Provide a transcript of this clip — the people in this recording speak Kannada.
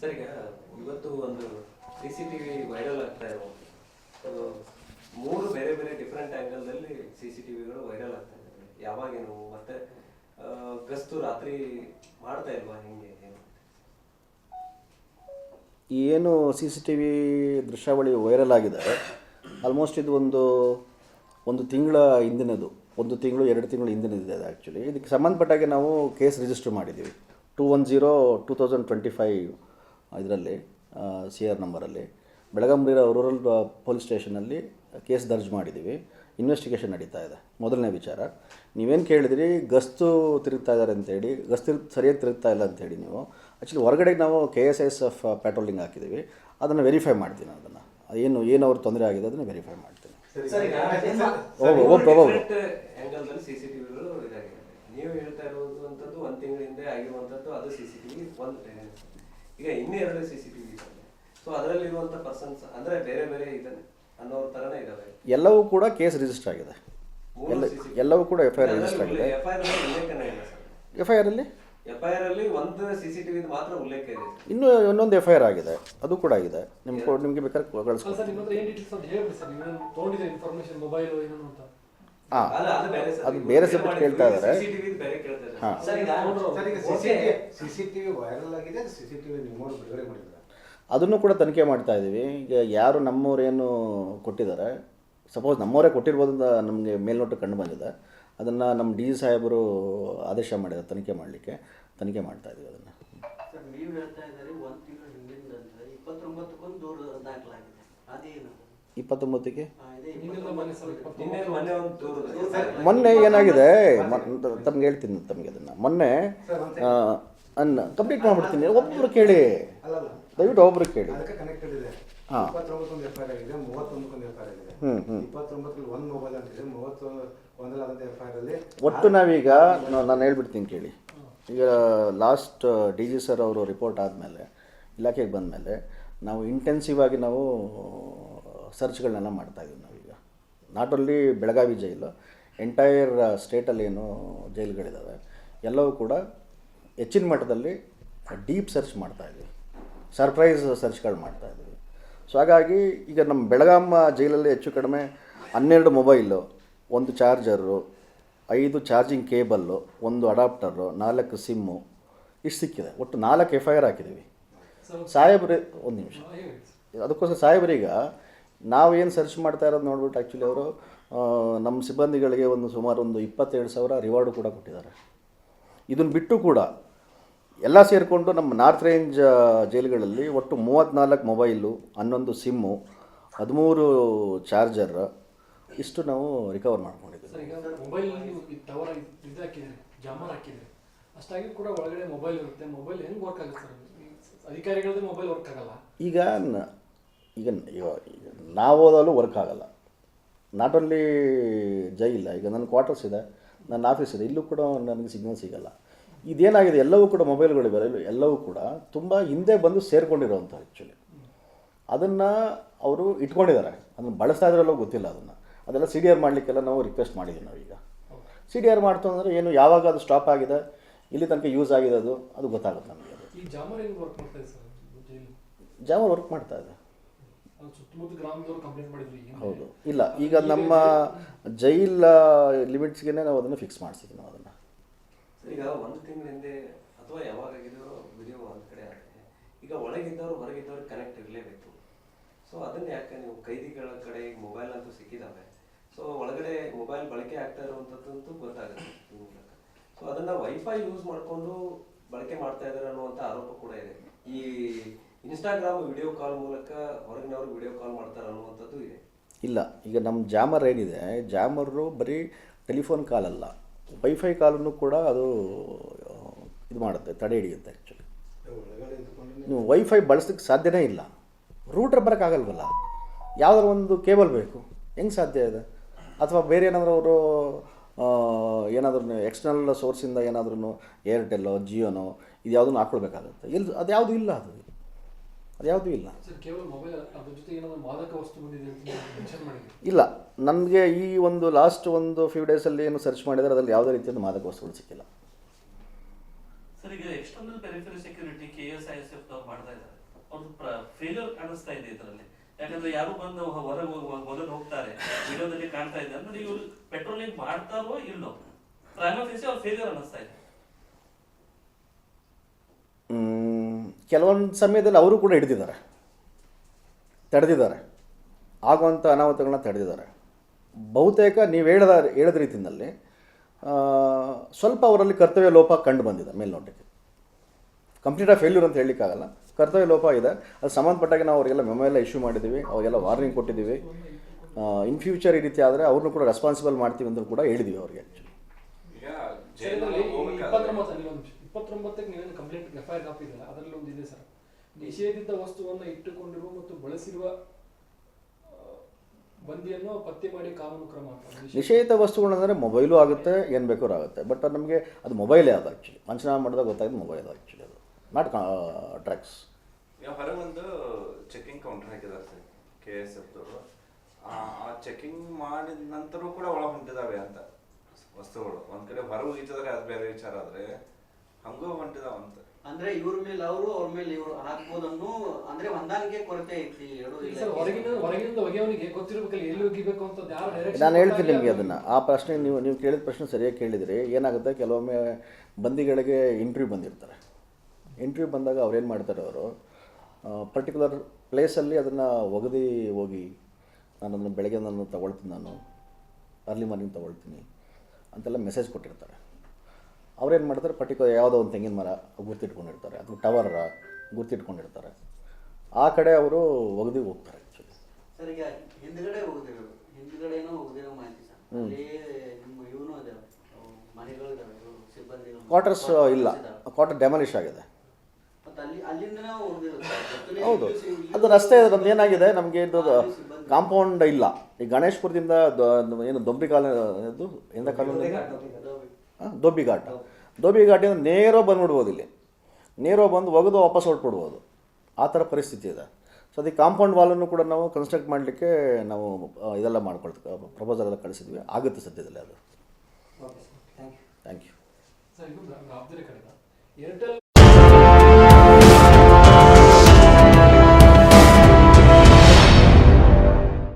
ಸರ್, ಈಗ ಇವತ್ತು ಒಂದು CCTV ವೈರಲ್ ಆಗ್ತಾ ಇರೋದು, ಮೂರು ಬೇರೆ ಬೇರೆ ಡಿಫ್ರೆಂಟ್ ಆ್ಯಂಗಲ್ನಲ್ಲಿ CCTVಗಳು ವೈರಲ್ ಆಗ್ತಾ ಇದ್ದಾವೆ. ಯಾವಾಗೇನು ಮತ್ತೆ ಗಸ್ತು ರಾತ್ರಿ ಮಾಡ್ತಾ ಇಲ್ವಾ? ಹಿಂಗೆ ಏನು CCTV ದೃಶ್ಯಾವಳಿ ವೈರಲ್ ಆಗಿದೆ. ಆಲ್ಮೋಸ್ಟ್ ಇದು ಒಂದು ತಿಂಗಳ ಹಿಂದಿನದು, 1 ತಿಂಗಳು 2 ತಿಂಗಳು ಹಿಂದಿನದಿದೆ ಅದು. ಆ್ಯಕ್ಚುಲಿ ಇದಕ್ಕೆ ಸಂಬಂಧಪಟ್ಟಾಗೆ ನಾವು ಕೇಸ್ ರಿಜಿಸ್ಟರ್ ಮಾಡಿದ್ದೀವಿ 210/2025 ಇದರಲ್ಲಿ CR ನಂಬರಲ್ಲಿ ಬೆಳಗಾಂ ರೂರಲ್ ಪೊಲೀಸ್ ಸ್ಟೇಷನಲ್ಲಿ ಕೇಸ್ ದರ್ಜ್ ಮಾಡಿದ್ದೀವಿ. ಇನ್ವೆಸ್ಟಿಗೇಷನ್ ನಡೀತಾ ಇದೆ. ಮೊದಲನೇ ವಿಚಾರ, ನೀವೇನು ಕೇಳಿದ್ರಿ, ಗಸ್ತು ತಿರುಗ್ತಾ ಇದ್ದಾರೆ ಅಂತೇಳಿ. ಗಸ್ತು ಸರಿಯಾಗಿ ತಿರುಗ್ತಾ ಇಲ್ಲ ಅಂಥೇಳಿ ನೀವು ಆ್ಯಕ್ಚುಲಿ ಹೊರಗಡೆ ನಾವು KSISF ಪ್ಯಾಟ್ರೋಲಿಂಗ್ ಹಾಕಿದ್ದೀವಿ. ಅದನ್ನು ವೆರಿಫೈ ಮಾಡ್ತೀನಿ. ಅದನ್ನು ಏನು ಅವ್ರ ತೊಂದರೆ ಆಗಿದೆ ಅದನ್ನು ವೆರಿಫೈ ಮಾಡ್ತೀನಿ. CCTVಗಳು ಇದಾಗಿದೆ. ನೀವು ಹೇಳ್ತಾ ಇರುವಂಥದ್ದು 1 ತಿಂಗಳಿಂದ ಆಗಿರುವಂಥದ್ದು, ಅದು CCTV ಒಂದು. ಈಗ ಇನ್ನೆರಡು CCTV ಇದ್ದಾವೆ. ಸೊ ಅದರಲ್ಲಿರುವಂಥ ಪರ್ಸನ್ಸ್ ಅಂದರೆ ಬೇರೆ ಬೇರೆ ಇದ್ದಾನೆ ಅನ್ನೋರ ಥರನೇ ಇದ್ದಾವೆ. ಎಲ್ಲವೂ ಕೂಡ ಕೇಸ್ ರಿಜಿಸ್ಟರ್ ಆಗಿದೆ. ಎಲ್ಲವೂ ಕೂಡ FIR ರಿಜಿಸ್ಟರ್ ಆಗಿದೆ. FIR ಅಲ್ಲಿ ಒಂದು CCTV ಮಾತ್ರ ಉಲ್ಲೇಖ ಇದೆ. ಇನ್ನೊಂದು FIR ಆಗಿದೆ, ಅದು ಕೂಡ ಆಗಿದೆ. ನಿಮಗೆ ಬೇಕಾದ್ರೆ ಕಳಿಸ್ಕೊಡ್ತೀನಿ. ಅದು ಬೇರೆ ಸಬ್ಜೆಕ್ಟ್ ಕೇಳ್ತಾ ಇದ್ದಾರೆ. ಹಾಂ, ಅದನ್ನು ಕೂಡ ತನಿಖೆ ಮಾಡ್ತಾ ಇದ್ದೀವಿ. ಈಗ ಯಾರು ನಮ್ಮವರೇನು ಕೊಟ್ಟಿದ್ದಾರೆ, ಸಪೋಸ್ ನಮ್ಮವರೇ ಕೊಟ್ಟಿರ್ಬೋದು ಅಂತ ನಮಗೆ ಮೇಲ್ನೋಟ ಕಂಡು ಬಂದಿದೆ. ಅದನ್ನು ನಮ್ಮ DG ಸಾಹೇಬರು ಆದೇಶ ಮಾಡಿದ್ದಾರೆ ತನಿಖೆ ಮಾಡಲಿಕ್ಕೆ. ತನಿಖೆ ಮಾಡ್ತಾ ಇದ್ದೀವಿ ಅದನ್ನು. ನೀವು ಹೇಳ್ತಾ ಇದ್ದಾರೆ 1 ತಿಂಗಳ ಹಿಂದಿಂದ 29ಕ್ಕೆ ದೂರು ದಾಖಲಾಗಿದೆ. ಅದೇನು 29ಕ್ಕೆ ಮೊನ್ನೆ ಏನಾಗಿದೆ ತಮ್ಗೆ ಹೇಳ್ತೀನಿ. ತಮಗೆ ಅದನ್ನು ಮೊನ್ನೆ ಕಂಪ್ಲೀಟ್ ಮಾಡಿಬಿಡ್ತೀನಿ. ಒಬ್ಬರು ಕೇಳಿ, ದಯವಿಟ್ಟು ಒಬ್ಬರು ಕೇಳಿ. ಹಾಂ, ಒಟ್ಟು ನಾವೀಗ ನಾನು ಹೇಳ್ಬಿಡ್ತೀನಿ ಕೇಳಿ. ಈಗ ಲಾಸ್ಟ್ DG ಸರ್ ಅವರು ರಿಪೋರ್ಟ್ ಆದಮೇಲೆ, ಇಲಾಖೆಗೆ ಬಂದಮೇಲೆ ನಾವು ಇಂಟೆನ್ಸಿವ್ ಆಗಿ ನಾವು ಸರ್ಚ್ಗಳನ್ನೆಲ್ಲ ಮಾಡ್ತಾಯಿದ್ದೀವಿ. ನಾವೀಗ not only Belagavi jail, entire ಸ್ಟೇಟಲ್ಲಿ ಏನು ಜೈಲುಗಳಿದ್ದಾವೆ ಎಲ್ಲವೂ ಕೂಡ ಹೆಚ್ಚಿನ ಮಟ್ಟದಲ್ಲಿ ಡೀಪ್ ಸರ್ಚ್ ಮಾಡ್ತಾಯಿದ್ದೀವಿ. ಸರ್ಪ್ರೈಸ್ ಸರ್ಚ್ಗಳು ಮಾಡ್ತಾಯಿದ್ದೀವಿ. ಸೊ ಹಾಗಾಗಿ ಈಗ ನಮ್ಮ ಬೆಳಗಾಂ ಜೈಲಲ್ಲಿ ಹೆಚ್ಚು ಕಡಿಮೆ 12 mobile, 1 charger, 5 charging cable, 1 adapter, 4 SIM ಇಷ್ಟು ಸಿಕ್ಕಿದೆ. ಒಟ್ಟು 4 FIR ಹಾಕಿದ್ದೀವಿ. ಸಾಹೇಬ್ರು ಒಂದು ನಿಮಿಷ, ಅದಕ್ಕೋಸ್ಕರ ಸಾಹೇಬ್ರೀಗ ನಾವೇನು ಸರ್ಚ್ ಮಾಡ್ತಾ ಇರೋದು ನೋಡ್ಬಿಟ್ಟು ಆ್ಯಕ್ಚುಲಿ ಅವರು ನಮ್ಮ ಸಿಬ್ಬಂದಿಗಳಿಗೆ ಸುಮಾರು 27,000 ರಿವಾರ್ಡು ಕೂಡ ಕೊಟ್ಟಿದ್ದಾರೆ. ಇದನ್ನು ಬಿಟ್ಟು ಕೂಡ ಎಲ್ಲ ಸೇರಿಕೊಂಡು ನಮ್ಮ ನಾರ್ತ್ ರೇಂಜ್ ಜೈಲುಗಳಲ್ಲಿ ಒಟ್ಟು 34 ಮೊಬೈಲು, 11 ಸಿಮ್ಮು, 13 ಚಾರ್ಜರ್ ಇಷ್ಟು ನಾವು ರಿಕವರ್ ಮಾಡ್ಕೊಂಡಿದ್ದೀವಿ. ಈಗ ನಾವು ಓದಲು ವರ್ಕ್ ಆಗಲ್ಲ. ನಾಟ್ ಓನ್ಲಿ ಜೈಲ, ಈಗ ನನ್ನ ಕ್ವಾರ್ಟರ್ಸ್ ಇದೆ, ನನ್ನ ಆಫೀಸ್ ಇದೆ, ಇಲ್ಲೂ ಕೂಡ ನನಗೆ ಸಿಗ್ನಲ್ ಸಿಗಲ್ಲ. ಇದೇನಾಗಿದೆ, ಎಲ್ಲವೂ ಕೂಡ ಮೊಬೈಲ್ಗಳಿವೆ, ಎಲ್ಲವೂ ಕೂಡ ತುಂಬ ಹಿಂದೆ ಬಂದು ಸೇರಿಕೊಂಡಿರೋವಂಥ ಆ್ಯಕ್ಚುಲಿ. ಅದನ್ನು ಅವರು ಇಟ್ಕೊಂಡಿದ್ದಾರೆ, ಅದನ್ನು ಬಳಸ್ತಾ ಇದ್ರಲ್ಲೋ ಗೊತ್ತಿಲ್ಲ. ಅದೆಲ್ಲ CDR ಮಾಡಲಿಕ್ಕೆಲ್ಲ ನಾವು ರಿಕ್ವೆಸ್ಟ್ ಮಾಡಿದ್ದೀವಿ. ನಾವೀಗ CDR ಮಾಡ್ತು ಅಂದರೆ ಏನು, ಯಾವಾಗ ಅದು ಸ್ಟಾಪ್ ಆಗಿದೆ, ಇಲ್ಲಿ ತನಕ ಯೂಸ್ ಆಗಿದೆ, ಅದು ಗೊತ್ತಾಗುತ್ತೆ ನಮಗೆ. ಜಾಮರ್ ವರ್ಕ್ ಮಾಡ್ತಾ ಇದೆ. ಹೌದು, ಇಲ್ಲ ಈಗ ನಮ್ಮ ಜೈಲ್ ಲಿಮಿಟ್ಸ್ಗೆ ನಾವು ಅದನ್ನು ಫಿಕ್ಸ್ ಮಾಡಿಸಿದ್ವಿ. ನಾವು ಅದನ್ನು ಈಗ 1 ತಿಂಗಳ ಹಿಂದೆ ಅಥವಾ ಯಾವಾಗಿದ್ರು ವಿಡಿಯೋ ಒಂದು ಕಡೆ ಆಗಿದೆ. ಈಗ ಒಳಗಿದ್ದವರು ಹೊರಗಿದ್ದವ್ರಿಗೆ ಕನೆಕ್ಟ್ ಇರಲೇಬೇಕು. ಸೊ ಅದನ್ನು ಯಾಕೆ ನೀವು ಕೈದಿಗಳ ಕಡೆ ಮೊಬೈಲ್ ಅಂತೂ ಸಿಕ್ಕಿದ್ದಾವೆ, ಸೊ ಒಳಗಡೆ ಮೊಬೈಲ್ ಬಳಕೆ ಆಗ್ತಾ ಇರುವಂಥದ್ದು ಗೊತ್ತಾಗುತ್ತೆ ಈ ಮೂಲಕ. ಸೊ ಅದನ್ನು ವೈಫೈ ಯೂಸ್ ಮಾಡಿಕೊಂಡು ಬಳಕೆ ಮಾಡ್ತಾ ಇದ್ದಾರೆ ಅನ್ನುವಂಥ ಆರೋಪ ಕೂಡ ಇದೆ. ಈ ಇನ್ಸ್ಟಾಗ್ರಾಮ್ ವಿಡಿಯೋ ಕಾಲ್ ಮೂಲಕ ಹೊರಗಿನವರು ವಿಡಿಯೋ ಕಾಲ್ ಮಾಡ್ತಾರೆ ಅನ್ನುವಂಥದ್ದು ಇದೆ. ಇಲ್ಲ, ಈಗ ನಮ್ಮ ಜಾಮರ್ ಏನಿದೆ, ಜಾಮರು ಬರೀ ಟೆಲಿಫೋನ್ ಕಾಲ್ ಅಲ್ಲ, ವೈಫೈ ಕಾಲನ್ನು ಕೂಡ ಅದು ಇದು ಮಾಡುತ್ತೆ, ತಡೆ ಹಿಡಿಯುತ್ತೆ. ಆ್ಯಕ್ಚುಲಿ ನೀವು ವೈಫೈ ಬಳಸೋಕ್ಕೆ ಸಾಧ್ಯನೇ ಇಲ್ಲ. ರೂಟರ್ ಬರೋಕ್ಕಾಗಲ್ವಲ್ಲ, ಯಾವುದಾದ್ರು ಒಂದು ಕೇಬಲ್ ಬೇಕು, ಹೆಂಗೆ ಸಾಧ್ಯ ಇದೆ? ಅಥವಾ ಬೇರೆ ಏನಾದರೂ ಅವರು ಏನಾದ್ರೂ ಎಕ್ಸ್ಟರ್ನಲ್ ಸೋರ್ಸಿಂದ ಏನಾದ್ರೂ ಏರ್ಟೆಲ್ಲೋ ಜಿಯೋನೋ ಇದು ಯಾವುದನ್ನು ಹಾಕ್ಕೊಳ್ಬೇಕಾಗುತ್ತೆ. ಇಲ್ಲಿ ಅದ್ಯಾವುದೂ ಇಲ್ಲ, ಅದ್ಯಾವುದೂ ಇಲ್ಲ. ಇಲ್ಲ, ನನಗೆ ಈ ಲಾಸ್ಟ್ ಫ್ಯೂ ಡೇಸಲ್ಲಿ ಏನು ಸರ್ಚ್ ಮಾಡಿದರೆ ಅದರಲ್ಲಿ ಯಾವುದೇ ರೀತಿಯ ಮಾದಕ ವಸ್ತುಗಳು ಸಿಕ್ಕಿಲ್ಲ. ಸರ್ ಈಗ ಎಕ್ಸ್ಟರ್ನಲ್ ಪೆರಿಫೆರಿ ಸೆಕ್ಯೂರಿಟಿ KSISF ಅವ್ರು ಮಾಡ್ತಾ ಇದ್ದಾರೆ, ಅವ್ರದ್ದು ಫೇಲ್ಯೂರ್ ಕಾಣಿಸ್ತಾ ಇದೆ ಇದರಲ್ಲಿ. ಯಾಕಂದ್ರೆ ಯಾರು ಬಂದು ಹೊರಗೆ ಮೊದಲು ಹೋಗ್ತಾರೆ, ವಿಡಿಯೋದಲ್ಲಿ ಕಾಣ್ತಾ ಇದೆ ಅಂದ್ರೆ ಇವ್ರು ಪೆಟ್ರೋಲಿಂಗ್ ಮಾಡ್ತಾರೋ ಇಲ್ಲೋ, ಪ್ರೈಮಫೇಸಿ ಅವ್ರ ಫೇಲ್ಯೂರ್ ಅನ್ನಿಸ್ತಾ ಇದೆ. ಕೆಲವೊಂದು ಸಮಯದಲ್ಲಿ ಅವರು ಕೂಡ ತಡೆದಿದ್ದಾರೆ, ಆಗುವಂಥ ಅನಾಹುತಗಳನ್ನ ತಡೆದಿದ್ದಾರೆ. ಬಹುತೇಕ ನೀವು ಹೇಳಿದ ರೀತಿಯಲ್ಲಿ ಸ್ವಲ್ಪ ಅವರಲ್ಲಿ ಕರ್ತವ್ಯ ಲೋಪ ಕಂಡು ಬಂದಿದೆ ಮೇಲ್ನೋಟಕ್ಕೆ. ಕಂಪ್ಲೀಟಾಗಿ ಫೇಲ್ಯೂರ್ ಅಂತ ಹೇಳಲಿಕ್ಕಾಗಲ್ಲ, ಕರ್ತವ್ಯ ಲೋಪ ಇದೆ. ಅದು ಸಂಬಂಧಪಟ್ಟಾಗ ನಾವು ಅವರಿಗೆಲ್ಲ ಮೆಮೊ ಎಲ್ಲ ಇಶ್ಯೂ ಮಾಡಿದ್ದೀವಿ, ಅವರಿಗೆಲ್ಲ ವಾರ್ನಿಂಗ್ ಕೊಟ್ಟಿದ್ದೀವಿ. ಇನ್ ಫ್ಯೂಚರ್ ಈ ರೀತಿ ಆದರೆ ಅವ್ರನ್ನೂ ಕೂಡ ರೆಸ್ಪಾನ್ಸಿಬಲ್ ಮಾಡ್ತೀವಿ ಅಂತ ಕೂಡ ಹೇಳಿದ್ದೀವಿ ಅವ್ರಿಗೆ. ಈಗ 29ಕ್ಕೆ ನೀವೇನು ಕಂಪ್ಲೇಂಟ್ FIR ಕಾಪಿ ಇದೆಯಲ್ಲ ಅದರಲ್ಲಿ ಒಂದು ಇದೆ ಸರ್, ನಿಷೇಧಿತ ವಸ್ತುವನ್ನು ಇಟ್ಟುಕೊಂಡಿರುವ ಮತ್ತು ಬಳಸಿರುವ ಬಂದಿಯನ್ನು ಪತ್ತೆ ಮಾಡಿ ಕಾನೂನು ಕ್ರಮ. ನಿಷೇಧಿತ ವಸ್ತುಗಳಂದರೆ ಮೊಬೈಲು ಆಗುತ್ತೆ, ಏನು ಬೇಕಾದ್ರೂ ಆಗುತ್ತೆ. ಬಟ್ ಅದು ನಮಗೆ ಅದು ಮೊಬೈಲೇ ಅದು ಆ್ಯಕ್ಚುಲಿ ಪಂಚನಾಮ ಮಾಡಿದಾಗ ಗೊತ್ತಾಗಿದೆ ಮೊಬೈಲ್ ಆ್ಯಕ್ಚುಲಿ ಅದು ನಾಟ್ ಡ್ರಗ್ಸ್. ಈಗ ಹೊರಗೊಂದು ಚೆಕಿಂಗ್ ಕೌಂಟರ್ ಹಾಕಿದ್ದಾರೆ ಸರ್ KSFದವರು. ಆ ಚೆಕಿಂಗ್ ಮಾಡಿದ ನಂತರ ಕೂಡ ಒಳ ಹೊಂಟಿದಾವೆ ಅಂತ ವಸ್ತುಗಳು. ಒಂದ್ ಕಡೆ ಹೊರ ಹೋಗಿದ್ರೆ ಅದು ಬೇರೆ ವಿಚಾರ, ಆದ್ರೆ ಹಂಗೂ ಹೊಂಟಿದಾವಂತ. ಅಂದ್ರೆ ಇವ್ರ ಮೇಲೆ ಅವರು ಅವ್ರ ಮೇಲೆ ಇವ್ರು ಹಾಕ್ಬೋದನ್ನು ಅಂದ್ರೆ ಹೊಂದಾಣಿಕೆ ಕೊರತೆ ಐತಿ. ಹೊರಗಿನಿಂದ ಒಗೆಯವನಿಗೆ ಗೊತ್ತಿರಬೇಕಲ್ಲ ಎಲ್ಲಿ ಒಗಿಬೇಕು ಅಂತ ಯಾರು ಡೈರೆಕ್ಷನ್. ನಾನು ಹೇಳ್ತೀನಿ ನಿಮಗೆ ಅದನ್ನು. ಆ ಪ್ರಶ್ನೆ ನೀವು ಕೇಳಿದ ಪ್ರಶ್ನೆ ಸರಿಯಾಗಿ ಕೇಳಿದ್ರಿ. ಏನಾಗುತ್ತೆ, ಕೆಲವೊಮ್ಮೆ ಬಂದಿಗಳಿಗೆ ಇಂಟರ್ವ್ಯೂ ಬಂದಿರ್ತಾರೆ. ಇಂಟರ್ವ್ಯೂ ಬಂದಾಗ ಅವ್ರೇನು ಮಾಡ್ತಾರೆ, ಅವರು ಪರ್ಟಿಕ್ಯುಲರ್ ಪ್ಲೇಸಲ್ಲಿ ಅದನ್ನು ಹೋಗಿ ನಾನು ಅದನ್ನು ಬೆಳಗ್ಗೆ ನಾನು ತೊಗೊಳ್ತೀನಿ, ನಾನು ಅರ್ಲಿ ಮಾರ್ನಿಂಗ್ ತೊಗೊಳ್ತೀನಿ ಅಂತೆಲ್ಲ ಮೆಸೇಜ್ ಕೊಟ್ಟಿರ್ತಾರೆ. ಅವ್ರೇನು ಮಾಡ್ತಾರೆ, ಪರ್ಟಿಕ್ಯುಲರ್ ಯಾವುದೋ ಒಂದು ತೆಂಗಿನ ಮರ ಗುರ್ತಿಟ್ಕೊಂಡಿರ್ತಾರೆ, ಅಥವಾ ಟವರ್ ಗುರ್ತಿಟ್ಕೊಂಡಿರ್ತಾರೆ, ಆ ಕಡೆ ಅವರು ಹೋಗ್ತಾರೆ ಆ್ಯಕ್ಚುಲಿ. ಸರ್ ಈಗ ಹಿಂದ್ಗಡೆನೂ ಹೋಗದಿರೋ ಮಾಹಿತಿ ಸರ್, ಅಲ್ಲಿ ನಿಮ್ಮ ಇವನು ಇದೆ, ಮನೆಗಳು ಇದಾವೆ, ಸಿಬ್ಬಂದಿ ಕ್ವಾರ್ಟರ್ಸ್ ಇಲ್ಲ, ಕ್ವಾರ್ಟರ್ ಡೆಮಾಲಿಷ್ ಆಗಿದೆ. ಹೌದು, ಅದು ರಸ್ತೆ ನಮ್ದು ಏನಾಗಿದೆ, ನಮಗೆ ಇದು ಕಾಂಪೌಂಡ್ ಇಲ್ಲ. ಈ ಗಣೇಶ್ಪುರದಿಂದ ಏನು ದೊಂಬಿ ಕಾಲೋನಿ ಎಂದ ಕಾಲೋನಿ ದೋಬಿ ಘಾಟಿಂದ ನೇರ ಬಂದುಬಿಡ್ಬೋದು, ಇಲ್ಲಿ ನೇರ ಬಂದು ಒಗೆದು ವಾಪಸ್ ಹೊರಟ್ಬಿಡ್ಬೋದು, ಆ ಥರ ಪರಿಸ್ಥಿತಿ ಇದೆ. ಸೊ ಅದಕ್ಕೆ ಕಾಂಪೌಂಡ್ ವಾಲನ್ನು ಕೂಡ ನಾವು ಕನ್ಸ್ಟ್ರಕ್ಟ್ ಮಾಡಲಿಕ್ಕೆ ನಾವು ಇದೆಲ್ಲ ಮಾಡ್ಕೊಳ್ತೀವಿ, ಪ್ರಪೋಸಲ್ ಎಲ್ಲ ಕಳಿಸಿದ್ವಿ, ಆಗುತ್ತೆ ಸದ್ಯದಲ್ಲಿ ಅದು. Thank you. ಸರ್ ಇದು ಗಾಬರಿ ಕಡೆ ಏರ್ಟೆಲ್